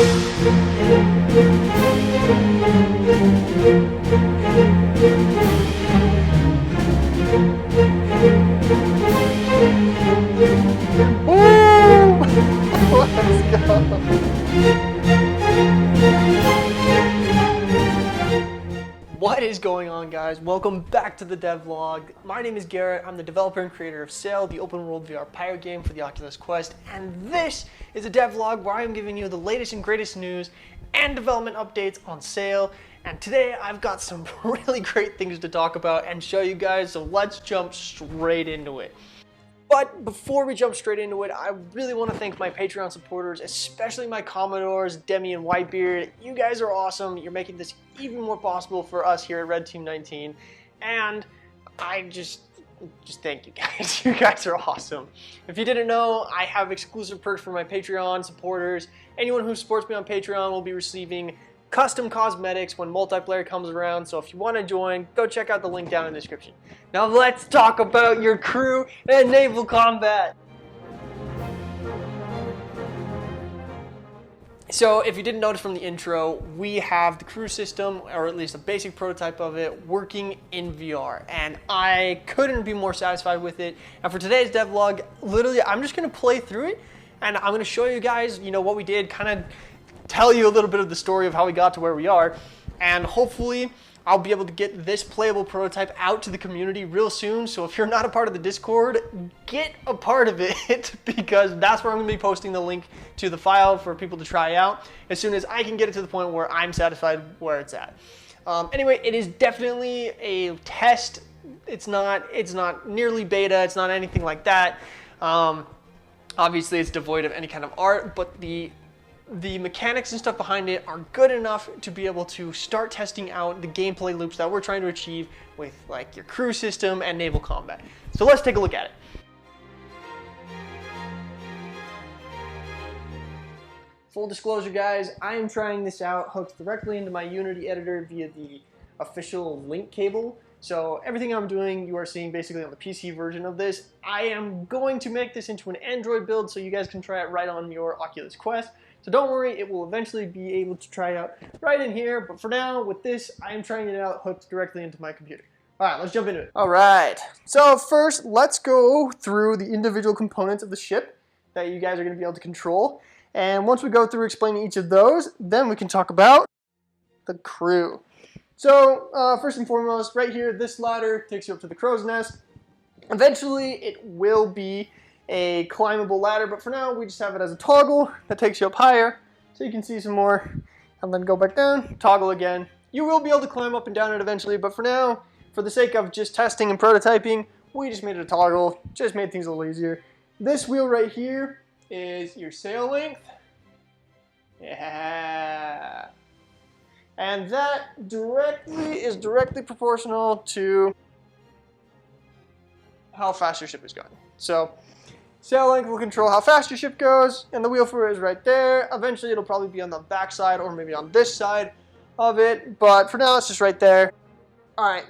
Let's go. What is going on, guys? Welcome back to the devlog. My name is Garrett. I'm the developer and creator of Sail, the open world VR pirate game for the Oculus Quest, and this is a devlog where I am giving you the latest and greatest news and development updates on Sail. And today I've got some really great things to talk about and show you guys, so let's jump straight into it. But before we jump straight into it, I really want to thank my Patreon supporters, especially my Commodores, Demi and Whitebeard. You guys are awesome. You're making this even more possible for us here at Red Team 19. And I just thank you guys. You guys are awesome. If you didn't know, I have exclusive perks for my Patreon supporters. Anyone who supports me on Patreon will be receiving custom cosmetics when multiplayer comes around, so if you want to join, go check out the link down in the description. Now let's talk about your crew and naval combat. So if you didn't notice from the intro, we have the crew system, or at least a basic prototype of it, working in VR, and I couldn't be more satisfied with it. And for today's devlog, literally I'm just going to play through it, and I'm going to show you guys, what we did, kind of tell you a little bit of the story of how we got to where we are, and hopefully I'll be able to get this playable prototype out to the community real soon. So if you're not a part of the Discord, get a part of it because that's where I'm going to be posting the link to the file for people to try out as soon as I can get it to the point where I'm satisfied where it's at. Anyway, it is definitely a test. It's not nearly beta. It's not anything like that. Obviously, it's devoid of any kind of art, but the mechanics and stuff behind it are good enough to be able to start testing out the gameplay loops that we're trying to achieve with like your crew system and naval combat. So let's take a look at it. Full disclosure, guys, I am trying this out hooked directly into my Unity editor via the official link cable. So everything I'm doing, you are seeing basically on the PC version of this. I am going to make this into an Android build so you guys can try it right on your Oculus Quest. So don't worry, it will eventually be able to try it out right in here, but for now, with this, I am trying it out hooked directly into my computer. All right, let's jump into it. All right, so first, let's go through the individual components of the ship that you guys are gonna be able to control. And once we go through explaining each of those, then we can talk about the crew. So first and foremost, right here, this ladder takes you up to the crow's nest. Eventually, it will be a climbable ladder, but for now we just have it as a toggle that takes you up higher so you can see some more, and then go back down, toggle again. You will be able to climb up and down it eventually, but for now, for the sake of just testing and prototyping, we just made it a toggle, just made things a little easier. This wheel right here is your sail length. Yeah. And that is directly proportional to how fast your ship is going. So sail length will control how fast your ship goes, and the wheel for it is right there. Eventually, it'll probably be on the back side or maybe on this side of it, but for now, it's just right there. All right,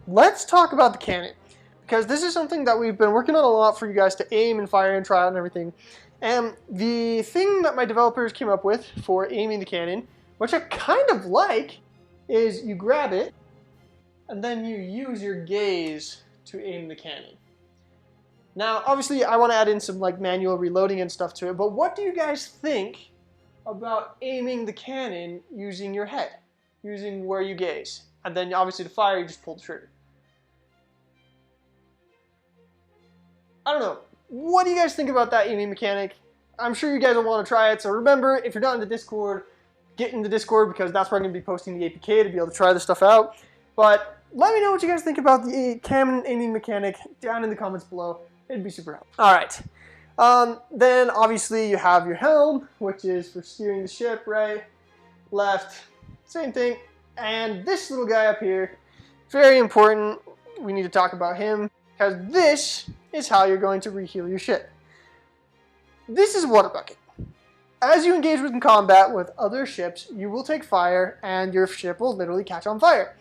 let's talk about the cannon, because this is something that we've been working on a lot for you guys to aim and fire and try out and everything. And the thing that my developers came up with for aiming the cannon, which I kind of like, is you grab it, and then you use your gaze to aim the cannon. Now, obviously, I want to add in some like manual reloading and stuff to it, but what do you guys think about aiming the cannon using your head, using where you gaze? And then obviously to fire, you just pull the trigger. I don't know. What do you guys think about that aiming mechanic? I'm sure you guys will want to try it, so remember, if you're not in the Discord, get in the Discord because that's where I'm going to be posting the APK to be able to try this stuff out. But let me know what you guys think about the cannon aiming mechanic down in the comments below. It'd be super helpful. All right. Then obviously you have your helm, which is for steering the ship, right, left, same thing. And this little guy up here, very important. We need to talk about him because this is how you're going to reheal your ship. This is a water bucket. As you engage in combat with other ships, you will take fire and your ship will literally catch on fire.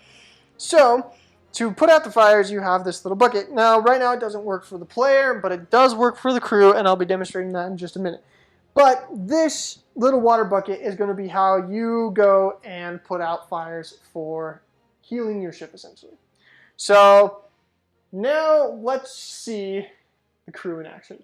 So to put out the fires, you have this little bucket. Now, right now it doesn't work for the player, but it does work for the crew, and I'll be demonstrating that in just a minute. But this little water bucket is going to be how you go and put out fires for healing your ship, essentially. So now let's see the crew in action.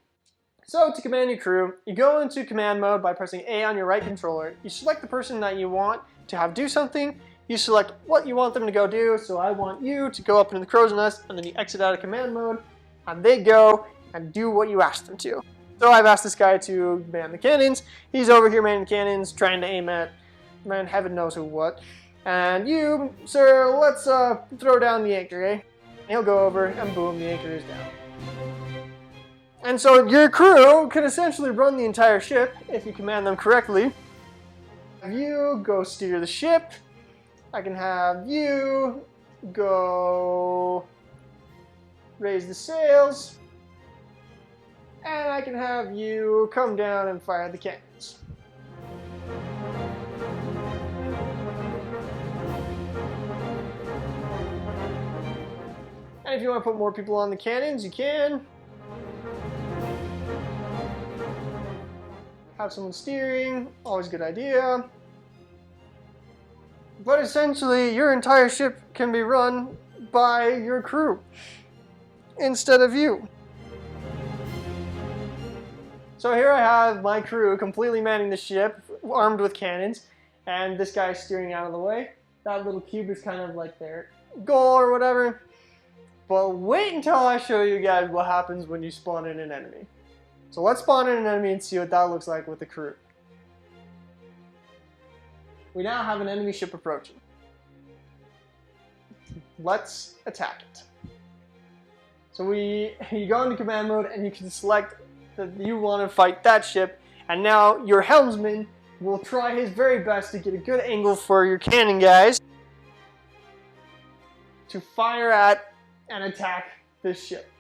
So to command your crew, you go into command mode by pressing A on your right controller. You select the person that you want to have do something. You select what you want them to go do. So I want you to go up into the crow's nest, and then you exit out of command mode, and they go and do what you asked them to. So I've asked this guy to man the cannons. He's over here manning the cannons, trying to aim at, man, heaven knows who what. And you, sir, let's throw down the anchor, eh? And he'll go over, and boom, the anchor is down. And so your crew can essentially run the entire ship if you command them correctly. You go steer the ship. I can have you go raise the sails. And I can have you come down and fire the cannons. And if you want to put more people on the cannons, you can. Have someone steering, always a good idea. But essentially, your entire ship can be run by your crew instead of you. So here I have my crew completely manning the ship, armed with cannons, and this guy steering out of the way. That little cube is kind of like their goal or whatever. But wait until I show you guys what happens when you spawn in an enemy. So let's spawn in an enemy and see what that looks like with the crew. We now have an enemy ship approaching. Let's attack it. So you go into command mode and you can select that you want to fight that ship, and now your helmsman will try his very best to get a good angle for your cannon guys to fire at and attack this ship.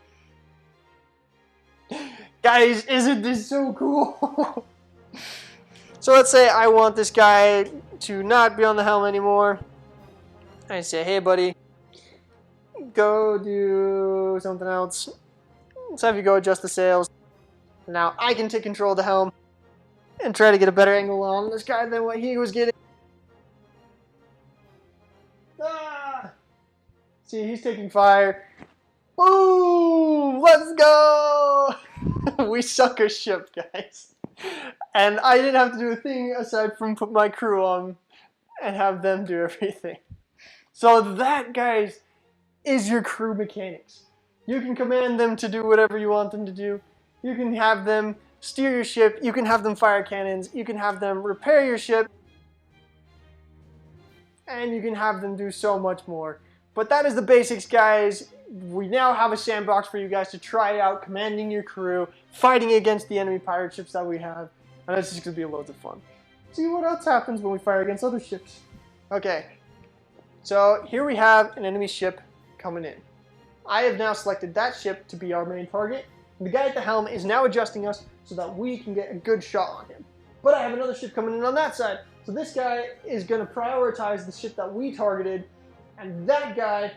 Guys, isn't this so cool? So let's say I want this guy to not be on the helm anymore. I say, hey buddy, go do something else. Let's have you go adjust the sails. Now I can take control of the helm and try to get a better angle on this guy than what he was getting. Ah! See, he's taking fire. Boom! Let's go! We suck a ship, guys. And I didn't have to do a thing aside from put my crew on and have them do everything. So that, guys, is your crew mechanics. You can command them to do whatever you want them to do. You can have them steer your ship. You can have them fire cannons. You can have them repair your ship. And you can have them do so much more. But that is the basics, guys. We now have a sandbox for you guys to try out commanding your crew, fighting against the enemy pirate ships that we have. And it's just going to be loads of fun. See what else happens when we fire against other ships. Okay, so here we have an enemy ship coming in. I have now selected that ship to be our main target. The guy at the helm is now adjusting us so that we can get a good shot on him. But I have another ship coming in on that side. So this guy is going to prioritize the ship that we targeted, and that guy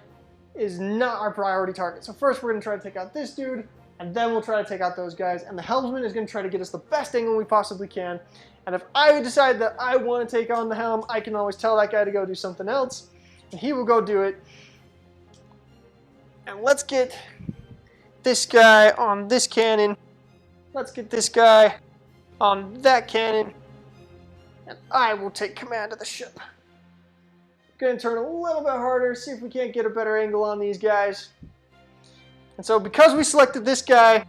is not our priority target. So first we're going to try to take out this dude, and then we'll try to take out those guys. And the helmsman is going to try to get us the best angle we possibly can. And if I decide that I want to take on the helm, I can always tell that guy to go do something else, and he will go do it. And let's get this guy on this cannon. Let's get this guy on that cannon. And I will take command of the ship. Gonna turn a little bit harder, see if we can't get a better angle on these guys. And so because we selected this guy,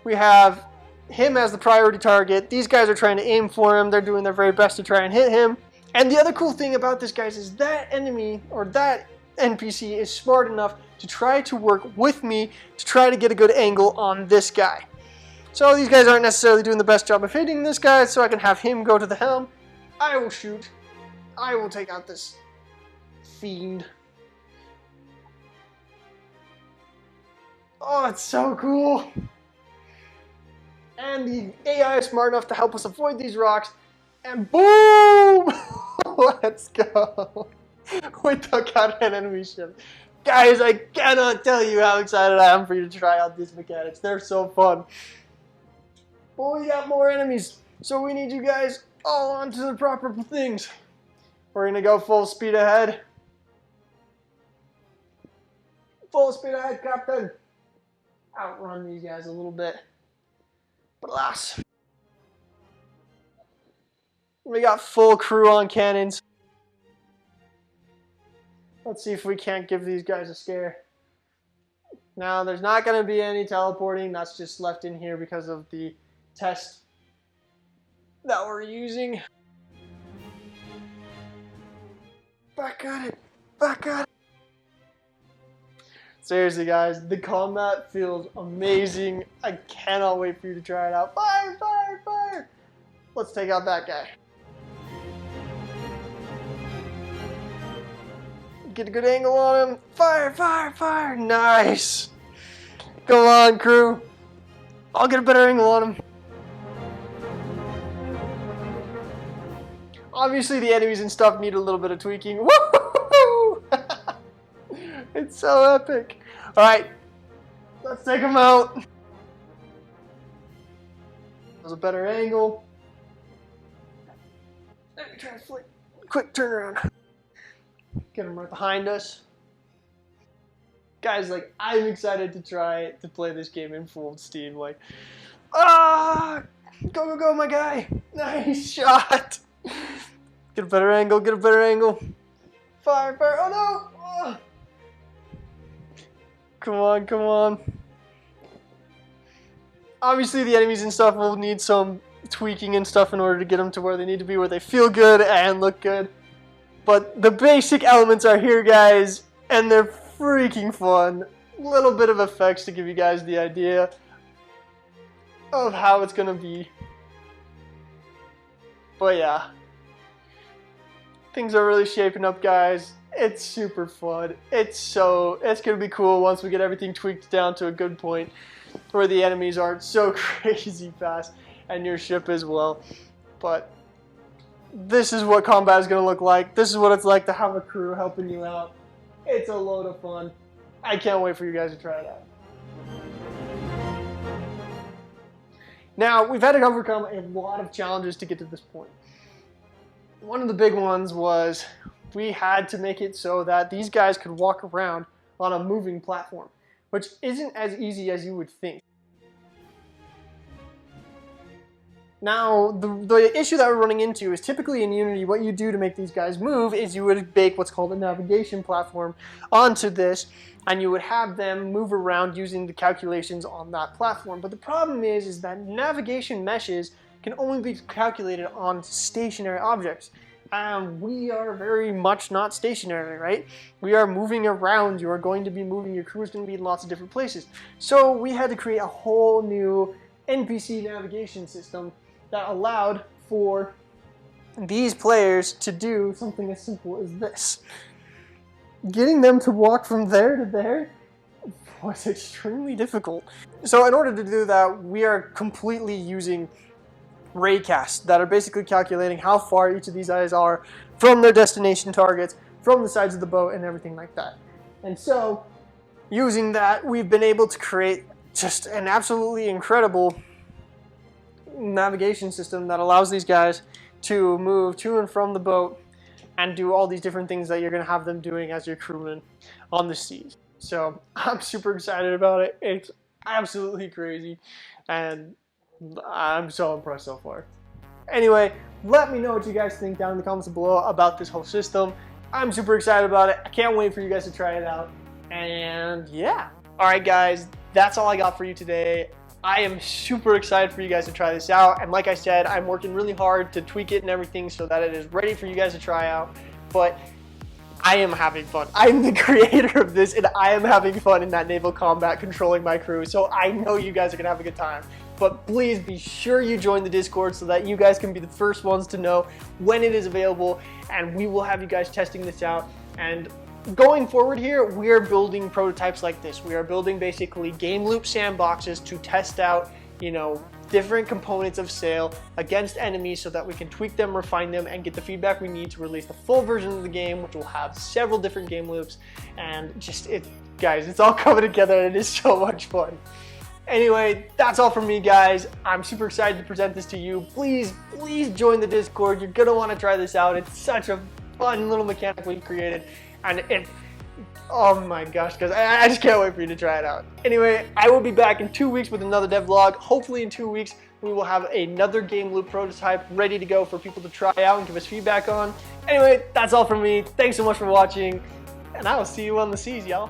we have him as the priority target. These guys are trying to aim for him. They're doing their very best to try and hit him. And the other cool thing about this, guys, is that enemy, or that NPC, is smart enough to try to work with me to try to get a good angle on this guy. So these guys aren't necessarily doing the best job of hitting this guy, so I can have him go to the helm. I will shoot. I will take out this fiend. Oh, it's so cool. And the AI is smart enough to help us avoid these rocks. And boom! Let's go. We took out an enemy ship. Guys, I cannot tell you how excited I am for you to try out these mechanics. They're so fun. But we got more enemies. So we need you guys all onto the proper things. We're gonna go full speed ahead. Full speed ahead, Captain. Outrun these guys a little bit. But alas, we got full crew on cannons. Let's see if we can't give these guys a scare. Now, there's not going to be any teleporting. That's just left in here because of the test that we're using. Back at it. Back at it. Seriously, guys, the combat feels amazing. I cannot wait for you to try it out. Fire, fire, fire. Let's take out that guy. Get a good angle on him. Fire, fire, fire. Nice. Come on, crew. I'll get a better angle on him. Obviously, the enemies and stuff need a little bit of tweaking. Woo! It's so epic. All right, let's take him out. There's a better angle. Let me try to flick. Quick turnaround. Get him right behind us. Guys, like, I'm excited to try to play this game in full steam. Like, go, go, go, my guy. Nice shot. Get a better angle, get a better angle. Fire, fire. Oh, no. Oh. Come on, come on. Obviously, the enemies and stuff will need some tweaking and stuff in order to get them to where they need to be, where they feel good and look good. But the basic elements are here, guys, and they're freaking fun. Little bit of effects to give you guys the idea of how it's gonna be. But yeah, things are really shaping up, guys. It's super fun. It's gonna be cool once we get everything tweaked down to a good point where the enemies aren't so crazy fast and your ship as well. But this is what combat is going to look like. This is what it's like to have a crew helping you out. It's a load of fun. I can't wait for you guys to try it out. Now, we've had to overcome a lot of challenges to get to this point. One of the big ones was we had to make it so that these guys could walk around on a moving platform, which isn't as easy as you would think. Now, the issue that we're running into is typically in Unity, what you do to make these guys move is you would bake what's called a navigation platform onto this, and you would have them move around using the calculations on that platform. But the problem is that navigation meshes can only be calculated on stationary objects. We are very much not stationary, right? We are moving around. You are going to be moving. Your crew is going to be in lots of different places. So we had to create a whole new NPC navigation system that allowed for these players to do something as simple as this. Getting them to walk from there to there was extremely difficult. So in order to do that, we are completely using raycasts that are basically calculating how far each of these guys are from their destination targets, from the sides of the boat, and everything like that. And so, using that, we've been able to create just an absolutely incredible navigation system that allows these guys to move to and from the boat and do all these different things that you're going to have them doing as your crewmen on the seas. So I'm super excited about it. It's absolutely crazy, and I'm so impressed so far. Anyway, let me know what you guys think down in the comments below about this whole system. I'm super excited about it. I can't wait for you guys to try it out. And yeah. Alright guys, that's all I got for you today. I am super excited for you guys to try this out. And like I said, I'm working really hard to tweak it and everything so that it is ready for you guys to try out. But I am having fun. I'm the creator of this, and I am having fun in that naval combat controlling my crew. So I know you guys are going to have a good time. But please be sure you join the Discord so that you guys can be the first ones to know when it is available. And we will have you guys testing this out. And going forward here, we are building prototypes like this. We are building basically game loop sandboxes to test out, you know, different components of sail against enemies so that we can tweak them, refine them, and get the feedback we need to release the full version of the game, which will have several different game loops. And just, guys, it's all coming together and it is so much fun. Anyway, that's all from me, guys. I'm super excited to present this to you. Please join the Discord. You're gonna want to try this out. It's such a fun little mechanic we've created, and oh my gosh, guys, I just can't wait for you to try it out. Anyway, I will be back in 2 weeks with another devlog. Hopefully in 2 weeks, we will have another game loop prototype ready to go for people to try out and give us feedback on. Anyway, that's all from me. Thanks so much for watching, and I will see you on the seas, y'all.